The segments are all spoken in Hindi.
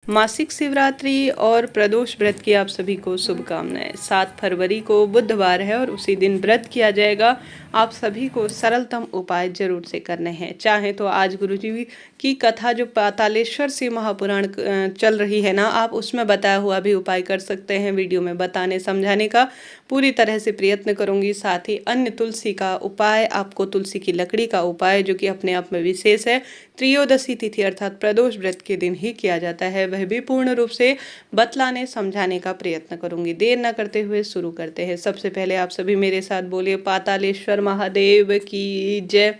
मासिक शिवरात्रि और प्रदोष व्रत की आप सभी को शुभकामनाएं। 7 फरवरी को बुधवार है और उसी दिन व्रत किया जाएगा। आप सभी को सरलतम उपाय जरूर से करने हैं। चाहे तो आज गुरुजी की कथा जो पातालेश्वर से महापुराण चल रही है ना, आप उसमें बताया हुआ भी उपाय कर सकते हैं। वीडियो में बताने समझाने का पूरी तरह से प्रयत्न करूंगी। साथ ही अन्य तुलसी का उपाय, आपको तुलसी की लकड़ी का उपाय जो कि अपने आप में विशेष है, त्रयोदशी तिथि अर्थात प्रदोष व्रत के दिन ही किया जाता है, वह भी पूर्ण रूप से बतलाने समझाने का प्रयत्न करूंगी। देर न करते हुए शुरू करते हैं। सबसे पहले आप सभी मेरे साथ बोलिए पातालेश्वर महादेव की जय।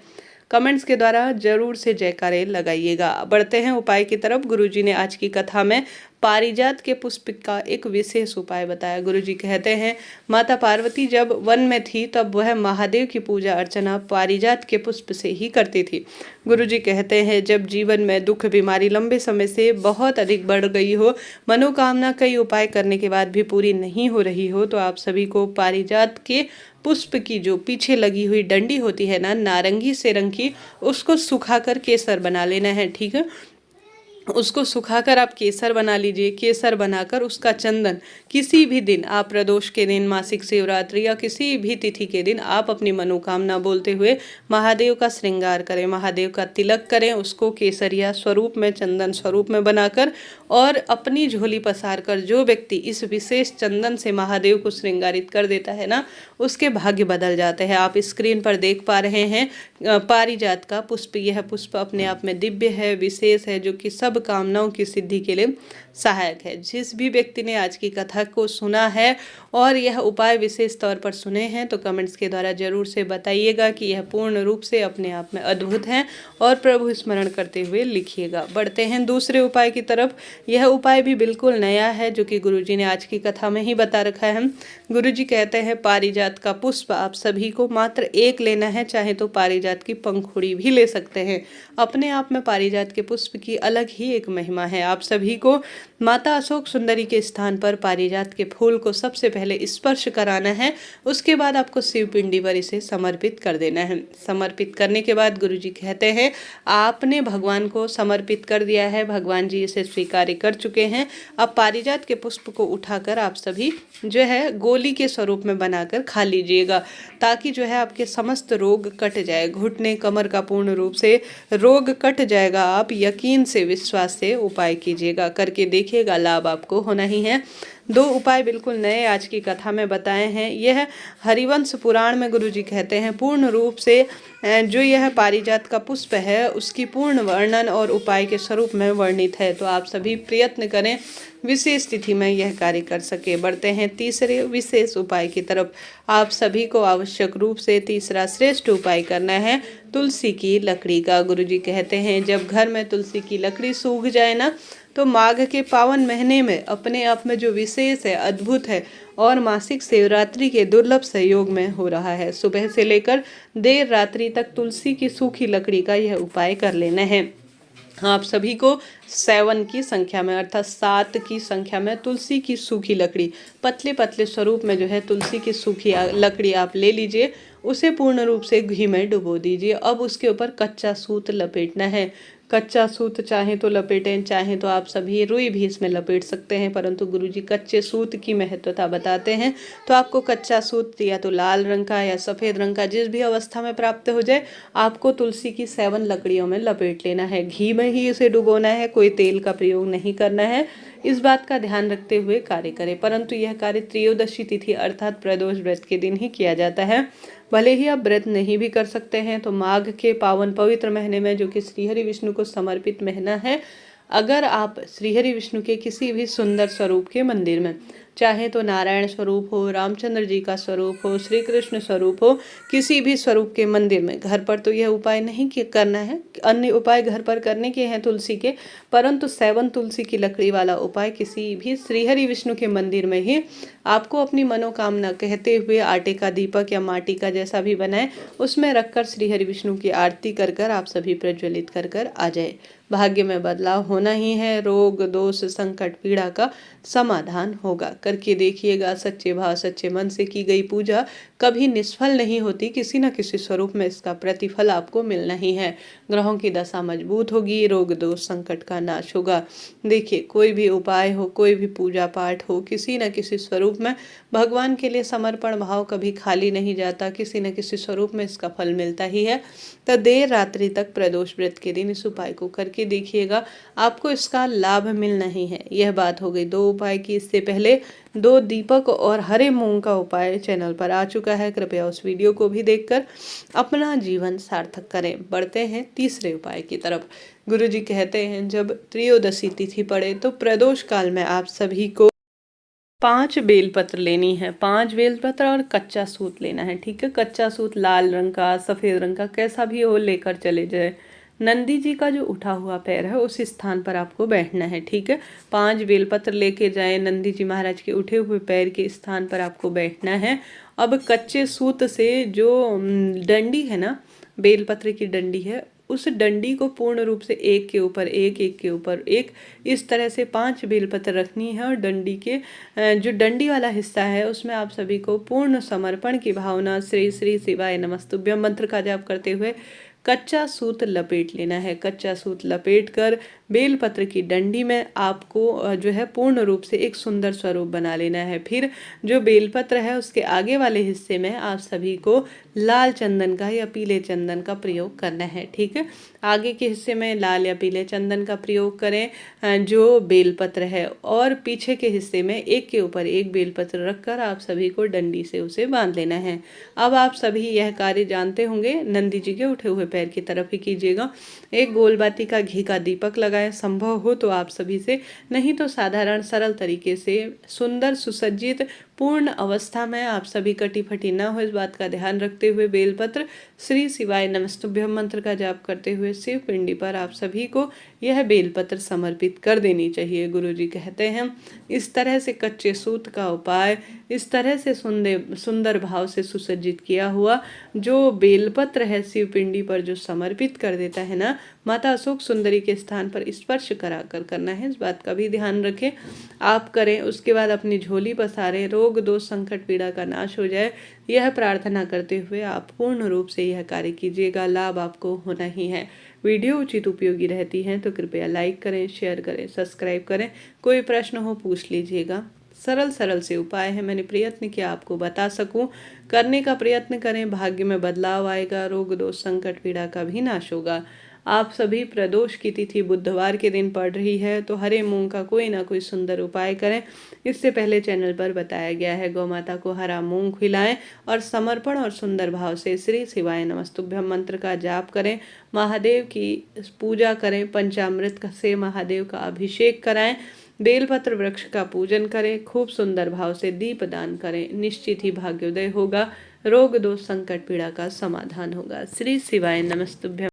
कमेंट्स के द्वारा जरूर से जयकारे लगाइएगा। बढ़ते हैं उपाय की तरफ। गुरुजी ने आज की कथा में पारिजात के पुष्प का एक विशेष उपाय बताया। गुरुजी कहते हैं माता पार्वती जब वन में थी तब वह महादेव की पूजा अर्चना पारिजात के पुष्प से ही करती थी। गुरुजी कहते हैं जब जीवन में दुख बीमारी लंबे समय से बहुत अधिक बढ़ गई हो, मनोकामना कई उपाय करने के बाद भी पूरी नहीं हो रही हो, तो आप सभी को पारिजात के पुष्प की जो पीछे लगी हुई डंडी होती है ना, नारंगी से रंग की, उसको सुखाकर केसर बना लेना है। ठीक है, उसको सुखाकर आप केसर बना लीजिए। केसर बनाकर उसका चंदन किसी भी दिन, आप प्रदोष के दिन, मासिक शिवरात्रि या किसी भी तिथि के दिन आप अपनी मनोकामना बोलते हुए महादेव का श्रृंगार करें, महादेव का तिलक करें। उसको केसरिया स्वरूप में, चंदन स्वरूप में बनाकर और अपनी झोली पसार कर जो व्यक्ति इस विशेष चंदन से महादेव को श्रृंगारित कर देता है ना, उसके भाग्य बदल जाते हैं। आप स्क्रीन पर देख पा रहे हैं पारिजात का पुष्प। यह पुष्प अपने आप में दिव्य है, विशेष है, जो कि सब कामनाओं की सिद्धि के लिए सहायक है। जिस भी व्यक्ति ने आज की कथा को सुना है और यह उपाय विशेष तौर पर सुने हैं, तो कमेंट्स के द्वारा जरूर से बताइएगा कि यह पूर्ण रूप से अपने आप में अद्भुत है और प्रभु स्मरण करते हुए लिखिएगा। बढ़ते हैं दूसरे उपाय की तरफ। यह उपाय भी बिल्कुल नया है, जो कि गुरुजी ने आज की कथा में ही बता रखा है। गुरुजी कहते हैं पारिजात का पुष्प आप सभी को मात्र एक लेना है, चाहे तो पारिजात की पंखुड़ी भी ले सकते हैं। अपने आप में पारिजात के पुष्प की अलग ही एक महिमा है। आप सभी को माता अशोक सुंदरी के स्थान पर पारिजात के फूल को सबसे पहले स्पर्श कराना है। उसके बाद आपको शिव पिंडी पर इसे समर्पित कर देना है। समर्पित करने के बाद गुरुजी कहते हैं आपने भगवान को समर्पित कर दिया है, भगवान जी इसे स्वीकार कर चुके हैं। अब पारिजात के पुष्प को उठाकर आप सभी जो है गोली के स्वरूप में बनाकर खा लीजिएगा, ताकि जो है आपके समस्त रोग कट जाए। घुटने कमर का पूर्ण रूप से रोग कट जाएगा। आप यकीन से, विश्वास से उपाय कीजिएगा, करके देखिएगा, लाभ आपको होना ही है। 2 उपाय बिल्कुल नए आज की कथा में बताए हैं। यह हरिवंश पुराण में गुरुजी कहते हैं पूर्ण रूप से जो यह पारिजात का पुष्प है उसकी पूर्ण वर्णन और उपाय के स्वरूप में वर्णित है। तो आप सभी प्रयत्न करें विशेष तिथि में यह कार्य कर सके। बढ़ते हैं तीसरे विशेष उपाय की तरफ। आप सभी को आवश्यक रूप से तीसरा श्रेष्ठ उपाय करना है तुलसी की लकड़ी का। गुरुजी कहते हैं जब घर में तुलसी की लकड़ी सूख जाए ना, तो माघ के पावन महीने में अपने आप में जो विशेष है, अद्भुत है और मासिक शिवरात्रि के दुर्लभ सहयोग में हो रहा है। सुबह से लेकर देर रात्रि तक तुलसी की सूखी लकड़ी का यह उपाय कर लेना है। आप सभी को 7 की संख्या में अर्थात 7 की संख्या में तुलसी की सूखी लकड़ी पतले पतले स्वरूप में जो है तुलसी की सूखी लकड़ी आप ले लीजिए। उसे पूर्ण रूप से घी में डुबो दीजिए। अब उसके ऊपर कच्चा सूत लपेटना है। कच्चा सूत चाहे तो लपेटें, चाहे तो आप सभी रुई भी इसमें लपेट सकते हैं, परंतु गुरुजी कच्चे सूत की महत्वता बताते हैं। तो आपको कच्चा सूत या तो लाल रंग का या सफ़ेद रंग का, जिस भी अवस्था में प्राप्त हो जाए, आपको तुलसी की 7 लकड़ियों में लपेट लेना है। घी में ही इसे डुबोना है, कोई तेल का प्रयोग नहीं करना है। इस बात का ध्यान रखते हुए कार्य करें। परंतु यह कार्य त्रयोदशी तिथि अर्थात प्रदोष व्रत के दिन ही किया जाता है। भले ही आप व्रत नहीं भी कर सकते हैं, तो माघ के पावन पवित्र महीने में, जो कि श्रीहरि विष्णु को समर्पित महीना है, अगर आप श्रीहरि विष्णु के किसी भी सुंदर स्वरूप के मंदिर में, चाहे तो नारायण स्वरूप हो, रामचंद्र जी का स्वरूप हो, श्री कृष्ण स्वरूप हो, किसी भी स्वरूप के मंदिर में, घर पर तो यह उपाय नहीं करना है, अन्य उपाय घर पर करने के हैं तुलसी के, परंतु 7 तुलसी की लकड़ी वाला उपाय किसी भी श्रीहरि विष्णु के मंदिर में ही आपको अपनी मनोकामना कहते हुए आटे का दीपक या माटी का जैसा भी बनाए, उसमें रखकर श्रीहरि विष्णु की आरती कर कर आप सभी प्रज्वलित कर कर आ जाए। भाग्य में बदलाव होना ही है। रोग दोष संकट पीड़ा का समाधान होगा। करके देखिएगा। सच्चे भाव सच्चे मन से की गई पूजा कभी निष्फल नहीं होती, किसी न किसी स्वरूप में इसका प्रतिफल आपको मिलना ही है। ग्रहों की दशा मजबूत होगी, रोग दोष संकट का नाश होगा। देखिए, कोई भी उपाय हो, कोई भी पूजा पाठ हो, किसी न किसी स्वरूप में भगवान के लिए समर्पण भाव कभी खाली नहीं जाता, किसी न किसी स्वरूप में इसका फल मिलता ही है। तो देर रात्रि तक प्रदोष व्रत के दिन इस उपाय को करके देखिएगा, आपको इसका लाभ मिलना ही है। यह बात हो गई 2 उपाय की। इससे पहले 2 दीपक और हरे मूंग का उपाय चैनल पर आ चुका है, कृपया उस वीडियो को भी देखकर अपना जीवन सार्थक करें। बढ़ते हैं तीसरे उपाय की तरफ। गुरुजी कहते हैं, जब त्रयोदशी तिथि पड़े तो प्रदोष काल में आप सभी को 5 बेलपत्र लेनी है। 5 बेलपत्र और कच्चा सूत लेना है, ठीक है। कच्चा सूत लाल रंग का, सफ़ेद रंग का, कैसा भी हो, लेकर चले जाए। नंदी जी का जो उठा हुआ पैर है उस स्थान पर आपको बैठना है, ठीक है। 5 बेलपत्र लेके जाए, नंदी जी महाराज के उठे हुए पैर के स्थान पर आपको बैठना है। अब कच्चे सूत से जो डंडी है ना, बेलपत्र की डंडी है, उस डंडी को पूर्ण रूप से एक के ऊपर एक, एक के ऊपर एक, इस तरह से 5 बेलपत्र रखनी है। और डंडी के जो डंडी वाला हिस्सा है उसमें आप सभी को पूर्ण समर्पण की भावना, श्री श्री शिवाय नमस्तुभ्यम मंत्र का जाप करते हुए कच्चा सूत लपेट लेना है। कच्चा सूत लपेट कर बेलपत्र की डंडी में आपको जो है पूर्ण रूप से एक सुंदर स्वरूप बना लेना है। फिर जो बेलपत्र है उसके आगे वाले हिस्से में आप सभी को लाल चंदन का या पीले चंदन का प्रयोग करना है, ठीक है। आगे के हिस्से में लाल या पीले चंदन का प्रयोग करें जो बेलपत्र है, और पीछे के हिस्से में एक के ऊपर एक बेलपत्र रखकर आप सभी को डंडी से उसे बांध लेना है। अब आप सभी यह कार्य जानते होंगे, नंदी जी के उठे हुए पैर की तरफ ही कीजिएगा। एक गोलबाती का घी का दीपक लगाएं, संभव हो तो आप सभी से, नहीं तो साधारण सरल तरीके से सुंदर सुसज्जित पूर्ण अवस्था में आप सभी कटी फटी ना हो, इस बात का ध्यान रखते हुए बेलपत्र श्री शिवाय नमस्तुभ्यम मंत्र का जाप करते हुए शिव पिंडी पर आप सभी को यह बेलपत्र समर्पित कर देनी चाहिए। गुरुजी कहते हैं, इस तरह से कच्चे सूत का उपाय, इस तरह से सुंदर भाव से सुसज्जित किया हुआ जो बेलपत्र है शिव पिंडी पर जो समर्पित कर देता है ना, माता अशोक सुंदरी के स्थान पर स्पर्श कराकर करना है, इस बात का भी ध्यान रखें। आप करें, उसके बाद अपनी झोली पसारें, रोग दोष संकट पीड़ा का नाश हो जाए, यह प्रार्थना करते हुए आप पूर्ण रूप से यह कार्य कीजिएगा। लाभ आपको होना ही है। वीडियो उचित उपयोगी रहती है तो कृपया लाइक करें, शेयर करें, सब्सक्राइब करें। कोई प्रश्न हो पूछ लीजिएगा। सरल सरल से उपाय है, मैंने प्रयत्न किया आपको बता सकूं। करने का प्रयत्न करें, भाग्य में बदलाव आएगा, रोग दोष संकट पीड़ा का भी नाश होगा। आप सभी प्रदोष की तिथि बुधवार के दिन पड़ रही है तो हरे मूंग का कोई ना कोई सुंदर उपाय करें। इससे पहले चैनल पर बताया गया है, गौ माता को हरा मूंग खिलाएं और समर्पण और सुंदर भाव से श्री शिवाय नमस्तुभ्यम मंत्र का जाप करें। महादेव की पूजा करें, पंचामृत से महादेव का अभिषेक कराएं, बेलपत्र वृक्ष का पूजन करें, खूब सुंदर भाव से दीपदान करें। निश्चित ही भाग्योदय होगा, रोग दोष संकट पीड़ा का समाधान होगा। श्री शिवाय नमस्तुभ्यम।